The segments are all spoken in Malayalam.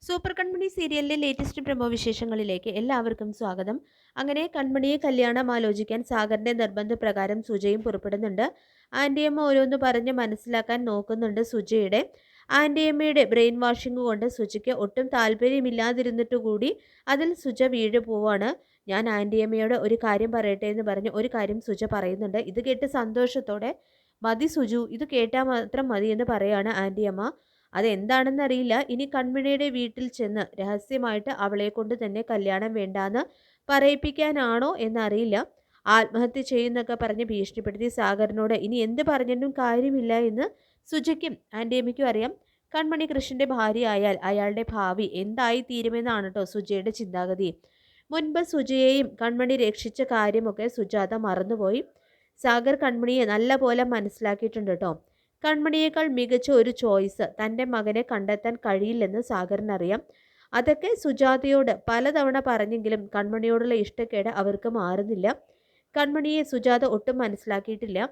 സൂപ്പർ കൺമണി സീരിയലിലെ ലേറ്റസ്റ്റ് പ്രമോ വിശേഷങ്ങളിലേക്ക് എല്ലാവർക്കും സ്വാഗതം. അങ്ങനെ കൺമണിയെ കല്യാണം ആലോചിക്കാൻ സാഗറിന്റെ നിർബന്ധപ്രകാരം സുജയും പുറപ്പെടുന്നുണ്ട്. ആന്റിയമ്മ ഓരോന്ന് പറഞ്ഞ് മനസ്സിലാക്കാൻ നോക്കുന്നുണ്ട് സുജയുടെ. ആന്റിയമ്മയുടെ ബ്രെയിൻ വാഷിംഗ് കൊണ്ട് സുജയ്ക്ക് ഒട്ടും താല്പര്യമില്ലാതിരുന്നിട്ട് കൂടി അതിൽ സുജ വീഴു പോവാണ്. ഞാൻ ആന്റിയമ്മയോട് ഒരു കാര്യം പറയട്ടെ എന്ന് പറഞ്ഞ് ഒരു കാര്യം സുജ പറയുന്നുണ്ട്. ഇത് കേട്ട് സന്തോഷത്തോടെ മതി സുജു, ഇത് കേട്ടാൽ മാത്രം മതി എന്ന് പറയാണ് ആന്റിയമ്മ. അതെന്താണെന്നറിയില്ല. ഇനി കൺമണിയുടെ വീട്ടിൽ ചെന്ന് രഹസ്യമായിട്ട് അവളെ കൊണ്ട് തന്നെ കല്യാണം വേണ്ടാന്ന് പറയിപ്പിക്കാനാണോ എന്നറിയില്ല. ആത്മഹത്യ ചെയ്യുന്നൊക്കെ പറഞ്ഞ് ഭീഷണിപ്പെടുത്തി സാഗറിനോട് ഇനി എന്ത് പറഞ്ഞിട്ടും കാര്യമില്ല എന്ന് സുജയ്ക്കും ആൻറ്റിയമ്മയ്ക്കും അറിയാം. കൺമണി കൃഷ്ണന്റെ ഭാര്യയായാൽ അയാളുടെ ഭാവി എന്തായി തീരുമെന്നാണ് കേട്ടോ സുജയുടെ ചിന്താഗതി. മുൻപ് സുജയെയും കൺമണി രക്ഷിച്ച കാര്യമൊക്കെ സുജാത മറന്നുപോയി. സാഗർ കൺമണിയെ നല്ല പോലെ മനസ്സിലാക്കിയിട്ടുണ്ട് കേട്ടോ. കൺമണിയേക്കാൾ മികച്ച ഒരു ചോയ്സ് തൻ്റെ മകനെ കണ്ടെത്താൻ കഴിയില്ലെന്ന് സാഗറിനറിയാം. അതൊക്കെ സുജാതയോട് പലതവണ പറഞ്ഞെങ്കിലും കൺമണിയോടുള്ള ഇഷ്ടക്കേട് അവർക്ക് മാറുന്നില്ല. കൺമണിയെ സുജാത ഒട്ടും മനസ്സിലാക്കിയിട്ടില്ല.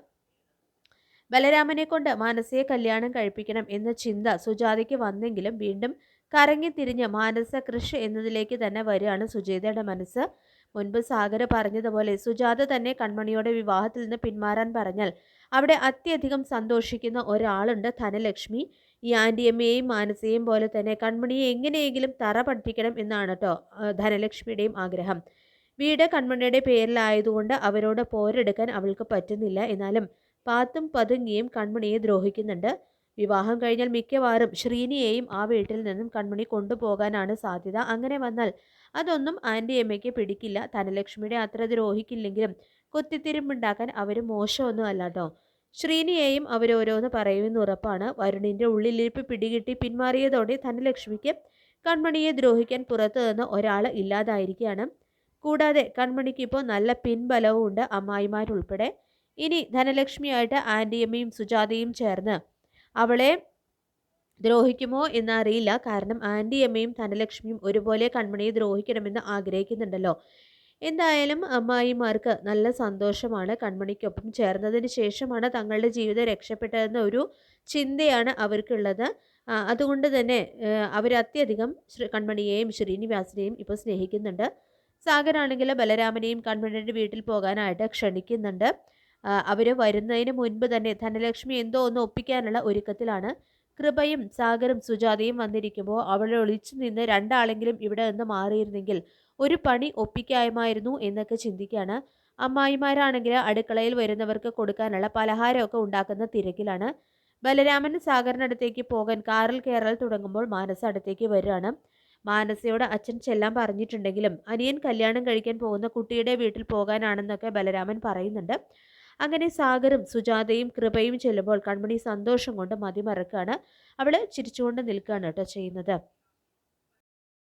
ബലരാമനെ കൊണ്ട് മാനസയെ കല്യാണം കഴിപ്പിക്കണം എന്ന ചിന്ത സുജാതയ്ക്ക് വന്നെങ്കിലും വീണ്ടും കറങ്ങി തിരിഞ്ഞ് മാനസ കൃഷ് എന്നതിലേക്ക് തന്നെ വരികയാണ് സുജാതയുടെ മനസ്സ്. മുൻപ് സാഗർ പറഞ്ഞതുപോലെ സുജാത തന്നെ കൺമണിയോടെ വിവാഹത്തിൽ നിന്ന് പിന്മാറാൻ പറഞ്ഞാൽ അവിടെ അത്യധികം സന്തോഷിക്കുന്ന ഒരാളുണ്ട്, ധനലക്ഷ്മി. ഈ ആൻറ്റിയമ്മയെയും മാനസയെയും പോലെ തന്നെ കൺമണിയെ എങ്ങനെയെങ്കിലും തറ പഠിപ്പിക്കണം എന്നാണ് കേട്ടോ ധനലക്ഷ്മിയുടെയും ആഗ്രഹം. വീട് കൺമണിയുടെ പേരിലായതുകൊണ്ട് അവരോട് പോരെടുക്കാൻ അവൾക്ക് പറ്റുന്നില്ല. എന്നാലും പാത്തും പതുങ്ങിയും കൺമണിയെ ദ്രോഹിക്കുന്നുണ്ട്. വിവാഹം കഴിഞ്ഞാൽ മിക്കവാറും ശ്രീനിയെയും ആ വീട്ടിൽ നിന്നും കൺമണി കൊണ്ടുപോകാനാണ് സാധ്യത. അങ്ങനെ വന്നാൽ അതൊന്നും ആൻറ്റിയമ്മയ്ക്ക് പിടിക്കില്ല. ധനലക്ഷ്മിയുടെ അത്ര ദ്രോഹിക്കില്ലെങ്കിലും കുത്തിത്തിരിമ്പുണ്ടാക്കാൻ അവർ മോശമൊന്നും അല്ല കേട്ടോ. ശ്രീനിയെയും അവരോരോന്ന് പറയുമെന്ന് ഉറപ്പാണ്. വരുണിൻ്റെ ഉള്ളിലിരിപ്പ് പിടികിട്ടി പിന്മാറിയതോടെ ധനലക്ഷ്മിക്ക് കൺമണിയെ ദ്രോഹിക്കാൻ പുറത്തു നിന്ന് ഒരാൾ ഇല്ലാതായിരിക്കുകയാണ്. കൂടാതെ കൺമണിക്ക് ഇപ്പോൾ നല്ല പിൻബലവും ഉണ്ട്, അമ്മായിമാരുൾപ്പെടെ. ഇനി ധനലക്ഷ്മിയായിട്ട് ആൻറ്റിയമ്മയും സുജാതയും ചേർന്ന് അവളെ ദ്രോഹിക്കുമോ എന്നറിയില്ല. കാരണം ആൻറ്റിയമ്മയും ധനലക്ഷ്മിയും ഒരുപോലെ കൺമണിയെ ദ്രോഹിക്കണമെന്ന് ആഗ്രഹിക്കുന്നുണ്ടല്ലോ. എന്തായാലും അമ്മായിമാർക്ക് നല്ല സന്തോഷമാണ്. കൺമണിക്കൊപ്പം ചേർന്നതിന് ശേഷമാണ് തങ്ങളുടെ ജീവിതം രക്ഷപ്പെട്ടതെന്ന ഒരു ചിന്തയാണ് അവർക്കുള്ളത്. അതുകൊണ്ട് തന്നെ അവരത്യധികം കൺമണിയെയും ശ്രീനിവാസിനെയും ഇപ്പോൾ സ്നേഹിക്കുന്നുണ്ട്. സാഗരാണെങ്കിൽ ബലരാമനെയും കൺമണിയുടെ വീട്ടിൽ പോകാനായിട്ട് ക്ഷണിക്കുന്നുണ്ട്. അവർ വരുന്നതിന് മുൻപ് തന്നെ ധനലക്ഷ്മി എന്തോ ഒന്ന് ഒപ്പിക്കാനുള്ള ഒരുക്കത്തിലാണ്. കൃപയും സാഗറും സുജാതയും വന്നിരിക്കുമ്പോൾ അവളെ ഒളിച്ചു നിന്ന് രണ്ടാളെങ്കിലും ഇവിടെ നിന്ന് മാറിയിരുന്നെങ്കിൽ ഒരു പണി ഒപ്പിക്കാമായിരുന്നു എന്നൊക്കെ ചിന്തിക്കുകയാണ്. അമ്മായിമാരാണെങ്കിൽ അടുക്കളയിൽ വരുന്നവർക്ക് കൊടുക്കാനുള്ള പലഹാരമൊക്കെ ഉണ്ടാക്കുന്ന തിരക്കിലാണ്. ബലരാമൻ സാഗറിനടുത്തേക്ക് പോകാൻ കാറിൽ കയറൽ തുടങ്ങുമ്പോൾ മാനസ അടുത്തേക്ക് വരികയാണ്. മാനസയോട് അച്ഛൻ ചെല്ലാൻ പറഞ്ഞിട്ടുണ്ടെങ്കിലും അനിയൻ കല്യാണം കഴിക്കാൻ പോകുന്ന കുട്ടിയുടെ വീട്ടിൽ പോകാനാണെന്നൊക്കെ ബലരാമൻ പറയുന്നുണ്ട്. അങ്ങനെ സാഗറും സുജാതയും കൃപയും ചെല്ലുമ്പോൾ കൺമണി സന്തോഷം കൊണ്ട് മതിമറക്കുകയാണ്. അവൾ ചിരിച്ചുകൊണ്ട് നിൽക്കുകയാണ് കേട്ടോ ചെയ്യുന്നത്.